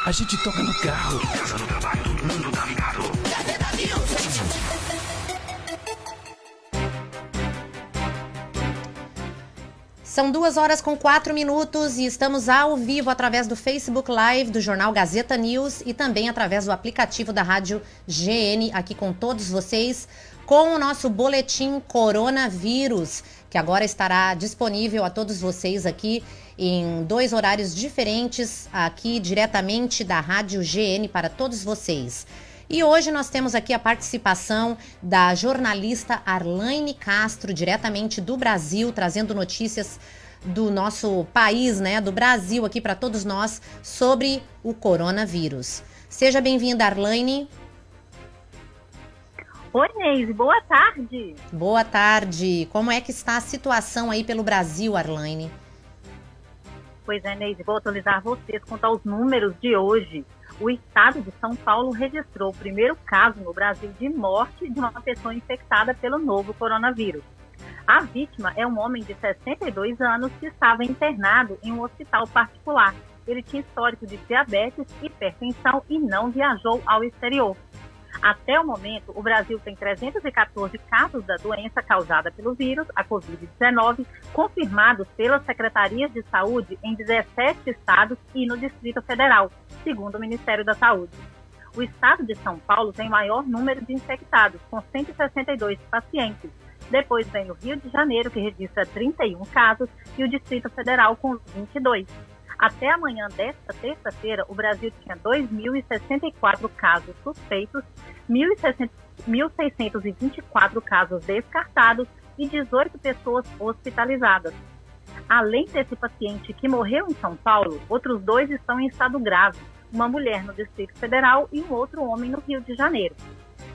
A gente toca no carro. Casa, no trabalho, todo mundo tá ligado. Gazeta News. São 2h04 e estamos ao vivo através do Facebook Live do jornal Gazeta News e também através do aplicativo da Rádio GN, aqui com todos vocês, com o nosso boletim Coronavírus, que agora estará disponível a todos vocês aqui em 2 horários diferentes, aqui diretamente da Rádio GN para todos vocês. E hoje nós temos aqui a participação da jornalista Arlaine Castro, diretamente do Brasil, trazendo notícias do nosso país, né, do Brasil, aqui para todos nós, sobre o coronavírus. Seja bem-vinda, Arlaine. Oi, Neise, boa tarde. Boa tarde. Como é que está a situação aí pelo Brasil, Arlaine? Pois é, Neise, vou atualizar vocês quanto aos números de hoje. O estado de São Paulo registrou o primeiro caso no Brasil de morte de uma pessoa infectada pelo novo coronavírus. A vítima é um homem de 62 anos que estava internado em um hospital particular. Ele tinha histórico de diabetes, hipertensão e não viajou ao exterior. Até o momento, o Brasil tem 314 casos da doença causada pelo vírus, a Covid-19, confirmados pelas secretarias de saúde em 17 estados e no Distrito Federal, segundo o Ministério da Saúde. O estado de São Paulo tem o maior número de infectados, com 162 pacientes. Depois vem o Rio de Janeiro, que registra 31 casos, e o Distrito Federal com 22. Até amanhã desta terça-feira, o Brasil tinha 2.064 casos suspeitos, 1.624 casos descartados e 18 pessoas hospitalizadas. Além desse paciente que morreu em São Paulo, outros 2 estão em estado grave, uma mulher no Distrito Federal e um outro homem no Rio de Janeiro.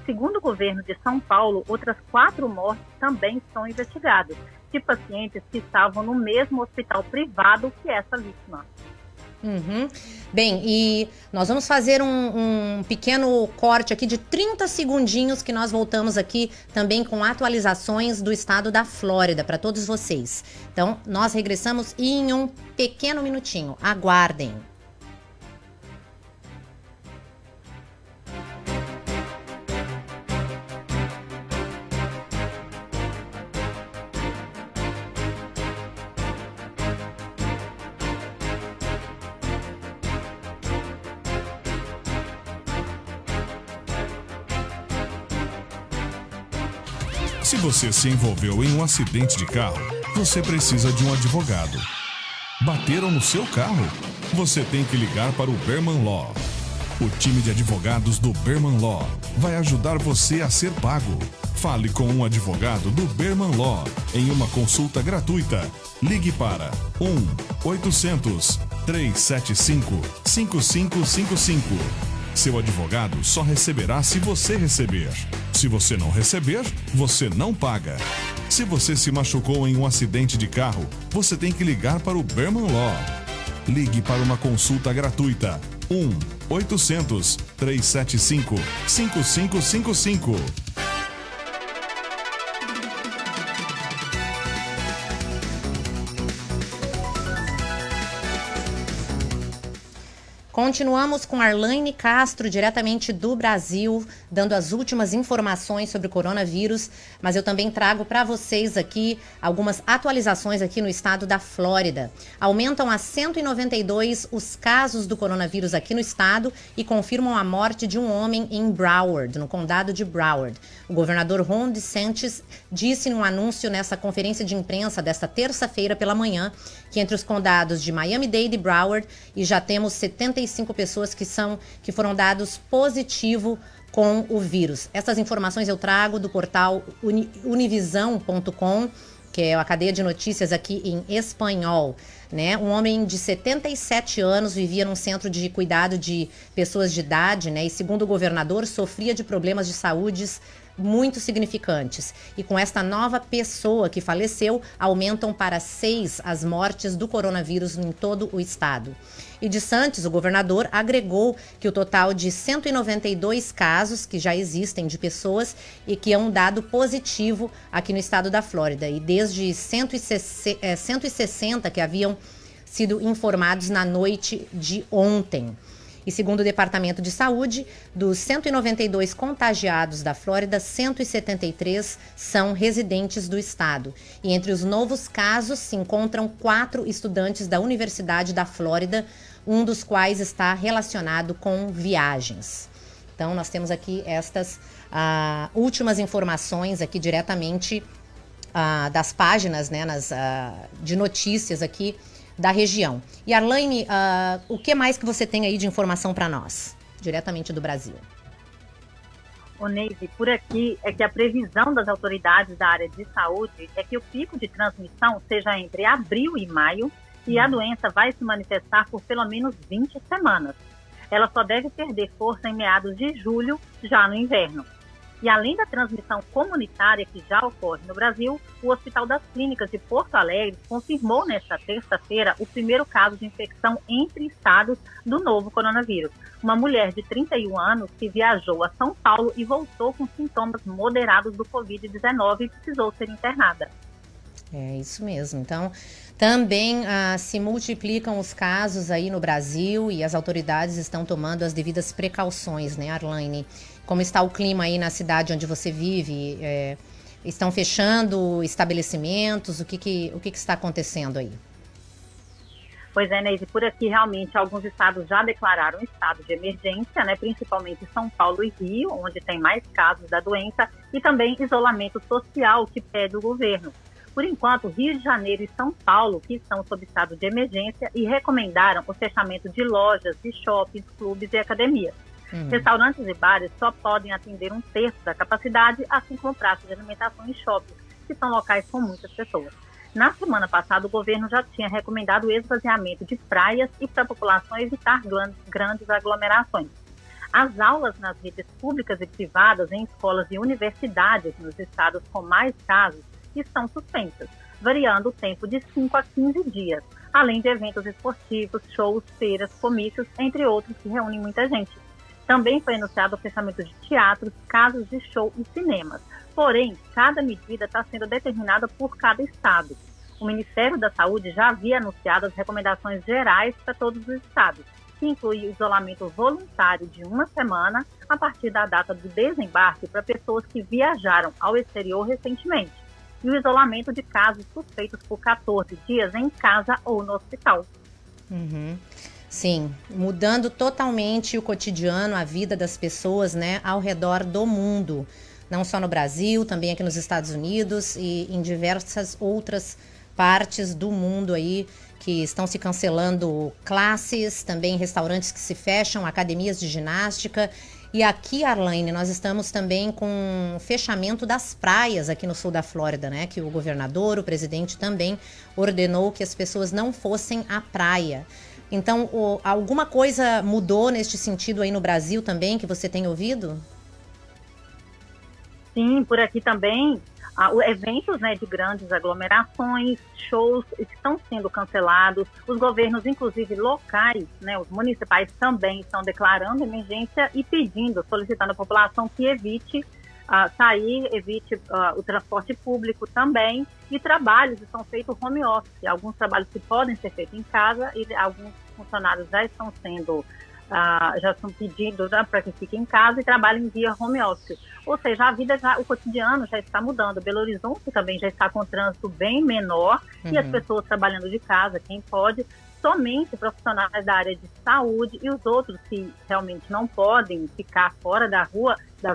Segundo o governo de São Paulo, outras 4 mortes também são investigadas, de pacientes que estavam no mesmo hospital privado que essa vítima. Bem, e nós vamos fazer um pequeno corte aqui de 30 segundinhos que nós voltamos aqui também com atualizações do estado da Flórida para todos vocês. Então, nós regressamos em um pequeno minutinho. Aguardem. Se você se envolveu em um acidente de carro, você precisa de um advogado. Bateram no seu carro? Você tem que ligar para o Berman Law. O time de advogados do Berman Law vai ajudar você a ser pago. Fale com um advogado do Berman Law em uma consulta gratuita. Ligue para 1-800-375-5555. Seu advogado só receberá se você receber. Se você não receber, você não paga. Se você se machucou em um acidente de carro, você tem que ligar para o Berman Law. Ligue para uma consulta gratuita. 1-800-375-5555. Continuamos com Arlaine Castro, diretamente do Brasil, dando as últimas informações sobre o coronavírus, mas eu também trago para vocês aqui algumas atualizações aqui no estado da Flórida. Aumentam a 192 os casos do coronavírus aqui no estado e confirmam a morte de um homem em Broward, no condado de Broward. O governador Ron DeSantis disse num anúncio nessa conferência de imprensa desta terça-feira pela manhã que entre os condados de Miami-Dade e Broward e já temos 75 pessoas que foram dados positivo com o vírus. Essas informações eu trago do portal univisão.com, que é a cadeia de notícias aqui em espanhol, né? Um homem de 77 anos vivia num centro de cuidado de pessoas de idade, né? E segundo o governador, sofria de problemas de saúde muito significantes. E com esta nova pessoa que faleceu, aumentam para 6 as mortes do coronavírus em todo o estado. E DeSantis, o governador, agregou que o total de 192 casos que já existem de pessoas e que é um dado positivo aqui no estado da Flórida. E desde 160 que haviam sido informados na noite de ontem. E segundo o Departamento de Saúde, dos 192 contagiados da Flórida, 173 são residentes do estado. E entre os novos casos se encontram 4 estudantes da Universidade da Flórida, um dos quais está relacionado com viagens. Então, nós temos aqui estas últimas informações aqui diretamente das páginas, né, de notícias aqui da região. E Arlaine, o que mais que você tem aí de informação para nós, diretamente do Brasil? Ô Neide, por aqui é que a previsão das autoridades da área de saúde é que o pico de transmissão seja entre abril e maio e a doença vai se manifestar por pelo menos 20 semanas. Ela só deve perder força em meados de julho, já no inverno. E além da transmissão comunitária que já ocorre no Brasil, o Hospital das Clínicas de Porto Alegre confirmou nesta terça-feira o primeiro caso de infecção entre estados do novo coronavírus. Uma mulher de 31 anos que viajou a São Paulo e voltou com sintomas moderados do Covid-19 e precisou ser internada. É isso mesmo. Então, também se multiplicam os casos aí no Brasil e as autoridades estão tomando as devidas precauções, né, Arlaine? Como está o clima aí na cidade onde você vive? Estão fechando estabelecimentos? O que está acontecendo aí? Pois é, Neide, por aqui realmente alguns estados já declararam estado de emergência, né, principalmente São Paulo e Rio, onde tem mais casos da doença, e também isolamento social que pede o governo. Por enquanto, Rio de Janeiro e São Paulo, que estão sob estado de emergência e recomendaram o fechamento de lojas, de shoppings, clubes e academias. Restaurantes e bares só podem atender 1/3 da capacidade, assim como praças de alimentação e shoppings, que são locais com muitas pessoas. Na semana passada, o governo já tinha recomendado o esvaziamento de praias e para a população evitar grandes aglomerações. As aulas nas redes públicas e privadas, em escolas e universidades nos estados com mais casos, estão suspensas, variando o tempo de 5 a 15 dias, além de eventos esportivos, shows, feiras, comícios, entre outros que reúnem muita gente. Também foi anunciado o fechamento de teatros, casas de show e cinemas. Porém, cada medida está sendo determinada por cada estado. O Ministério da Saúde já havia anunciado as recomendações gerais para todos os estados, que inclui o isolamento voluntário de 1 semana a partir da data do desembarque para pessoas que viajaram ao exterior recentemente, e o isolamento de casos suspeitos por 14 dias em casa ou no hospital. Sim, mudando totalmente o cotidiano, a vida das pessoas, né, ao redor do mundo. Não só no Brasil, também aqui nos Estados Unidos e em diversas outras partes do mundo aí, que estão se cancelando classes, também restaurantes que se fecham, academias de ginástica. E aqui, Arlaine, nós estamos também com o fechamento das praias aqui no sul da Flórida, né? Que o governador, o presidente também ordenou que as pessoas não fossem à praia. Então, alguma coisa mudou neste sentido aí no Brasil também, que você tem ouvido? Sim, por aqui também, eventos, né, de grandes aglomerações, shows estão sendo cancelados. Os governos, inclusive locais, né, os municipais também estão declarando emergência e solicitando à população que evite sair, evite o transporte público também, e trabalhos estão feitos home office. Alguns trabalhos que podem ser feitos em casa e alguns funcionários já estão pedindo, né, para que fiquem em casa e trabalhem via home office. Ou seja, o cotidiano já está mudando. Belo Horizonte também já está com trânsito bem menor e as pessoas trabalhando de casa, quem pode, somente profissionais da área de saúde e os outros que realmente não podem ficar fora das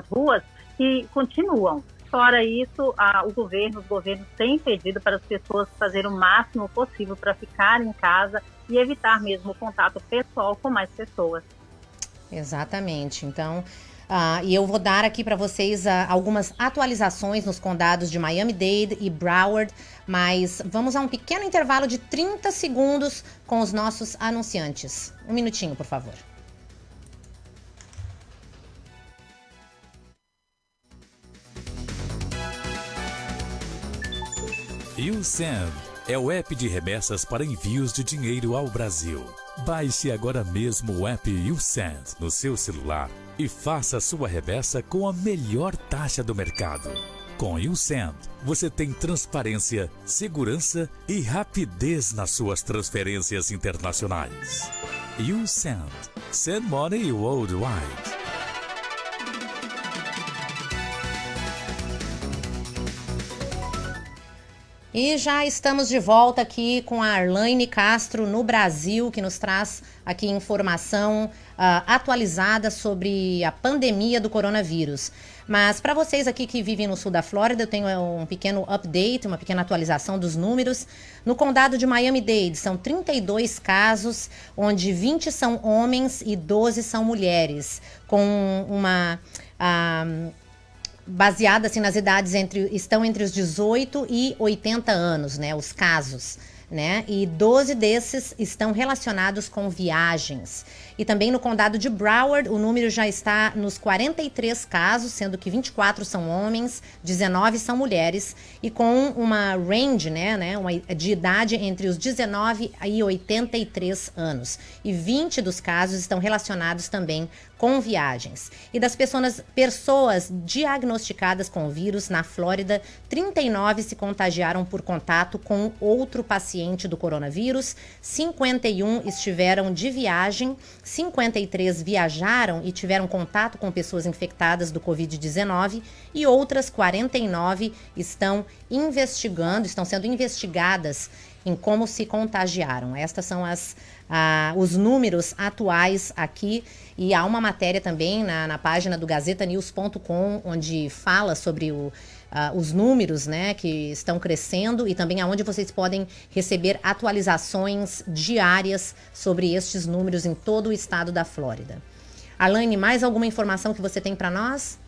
ruas, que continuam. Fora isso, os governos têm pedido para as pessoas fazerem o máximo possível para ficar em casa e evitar mesmo o contato pessoal com mais pessoas. Exatamente. Então, e eu vou dar aqui para vocês algumas atualizações nos condados de Miami-Dade e Broward, mas vamos a um pequeno intervalo de 30 segundos com os nossos anunciantes. Um minutinho, por favor. YouSend é o app de remessas para envios de dinheiro ao Brasil. Baixe agora mesmo o app YouSend no seu celular e faça sua remessa com a melhor taxa do mercado. Com YouSend, você tem transparência, segurança e rapidez nas suas transferências internacionais. YouSend, Send Money Worldwide. E já estamos de volta aqui com a Arlaine Castro no Brasil, que nos traz aqui informação atualizada sobre a pandemia do coronavírus. Mas para vocês aqui que vivem no sul da Flórida, eu tenho um pequeno update, uma pequena atualização dos números. No condado de Miami-Dade, são 32 casos, onde 20 são homens e 12 são mulheres, com uma... baseada assim, nas idades estão entre os 18 e 80 anos, né, os casos, né, e 12 desses estão relacionados com viagens. E também no condado de Broward, o número já está nos 43 casos, sendo que 24 são homens, 19 são mulheres, e com uma range, de idade entre os 19 e 83 anos. E 20 dos casos estão relacionados também com viagens. E das pessoas diagnosticadas com o vírus na Flórida, 39 se contagiaram por contato com outro paciente do coronavírus, 51 estiveram de viagem, 53 viajaram e tiveram contato com pessoas infectadas do Covid-19 e outras 49 estão sendo investigadas em como se contagiaram. Estas são os números atuais aqui, e há uma matéria também na página do GazetaNews.com, onde fala sobre os números, né, que estão crescendo, e também aonde vocês podem receber atualizações diárias sobre estes números em todo o estado da Flórida. Arlaine, mais alguma informação que você tem para nós?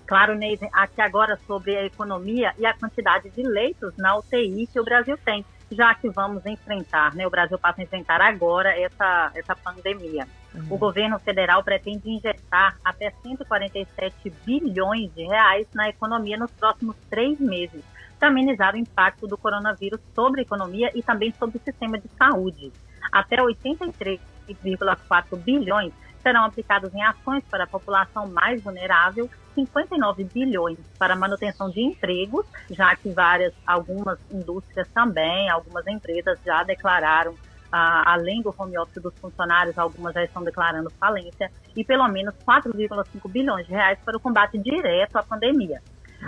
Claro, Neide, aqui agora sobre a economia e a quantidade de leitos na UTI que o Brasil tem, já que vamos enfrentar, né? O Brasil passa a enfrentar agora essa pandemia. O governo federal pretende injetar até 147 bilhões de reais na economia nos próximos 3 meses, para amenizar o impacto do coronavírus sobre a economia e também sobre o sistema de saúde. Até 83,4 bilhões serão aplicados em ações para a população mais vulnerável, 59 bilhões para a manutenção de empregos, já que algumas indústrias também, algumas empresas já declararam, além do home office dos funcionários, algumas já estão declarando falência, e pelo menos 4,5 bilhões de reais para o combate direto à pandemia.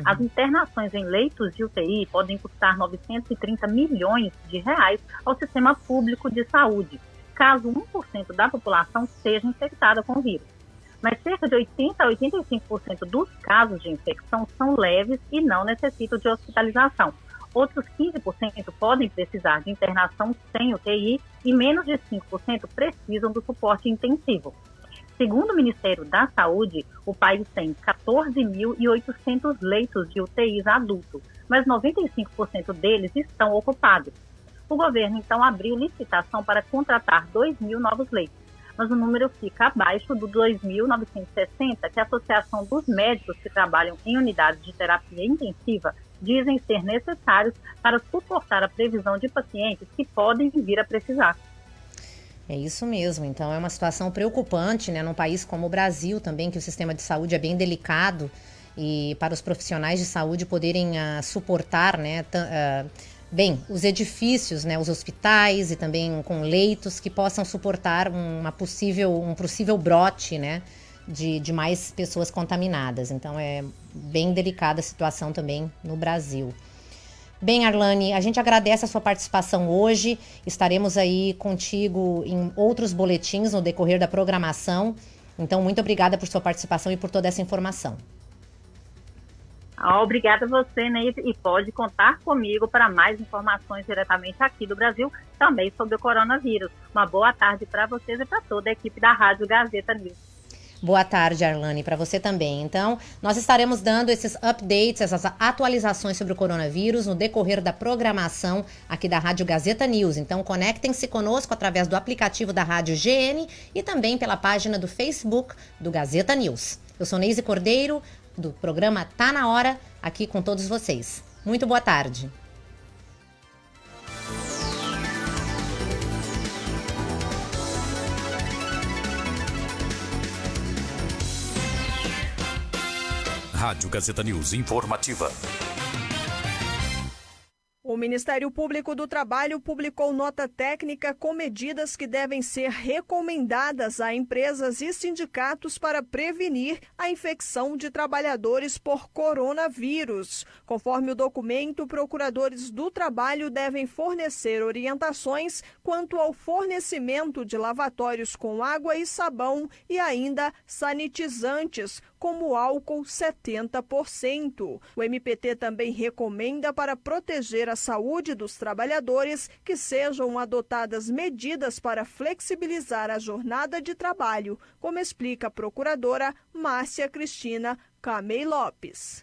As internações em leitos de UTI podem custar 930 milhões de reais ao sistema público de saúde, caso 1% da população seja infectada com o vírus. Mas cerca de 80% a 85% dos casos de infecção são leves e não necessitam de hospitalização. Outros 15% podem precisar de internação sem UTI e menos de 5% precisam do suporte intensivo. Segundo o Ministério da Saúde, o país tem 14.800 leitos de UTIs adultos, mas 95% deles estão ocupados. O governo, então, abriu licitação para contratar 2.000 novos leitos, mas o número fica abaixo do 2.960 que a Associação dos Médicos que trabalham em unidades de terapia intensiva dizem ser necessários para suportar a previsão de pacientes que podem vir a precisar. É isso mesmo, então é uma situação preocupante, né, num país como o Brasil também, que o sistema de saúde é bem delicado, e para os profissionais de saúde poderem suportar, né, bem, os edifícios, né, os hospitais e também com leitos que possam suportar um possível brote, né, de mais pessoas contaminadas. Então é bem delicada a situação também no Brasil. Bem, Arlaine, a gente agradece a sua participação hoje. Estaremos aí contigo em outros boletins no decorrer da programação. Então, muito obrigada por sua participação e por toda essa informação. Obrigada a você, Neide, e pode contar comigo para mais informações diretamente aqui do Brasil, também sobre o coronavírus. Uma boa tarde para vocês e para toda a equipe da Rádio Gazeta News. Boa tarde, Arlaine, para você também. Então, nós estaremos dando esses updates, essas atualizações sobre o coronavírus no decorrer da programação aqui da Rádio Gazeta News. Então, conectem-se conosco através do aplicativo da Rádio GN e também pela página do Facebook do Gazeta News. Eu sou Neise Cordeiro, do programa Tá Na Hora, aqui com todos vocês. Muito boa tarde. Rádio Gazeta News Informativa. Ministério Público do Trabalho publicou nota técnica com medidas que devem ser recomendadas a empresas e sindicatos para prevenir a infecção de trabalhadores por coronavírus. Conforme o documento, procuradores do trabalho devem fornecer orientações quanto ao fornecimento de lavatórios com água e sabão e ainda sanitizantes, como álcool 70%. O MPT também recomenda, para proteger a saúde dos trabalhadores, que sejam adotadas medidas para flexibilizar a jornada de trabalho, como explica a procuradora Márcia Cristina Camei Lopes.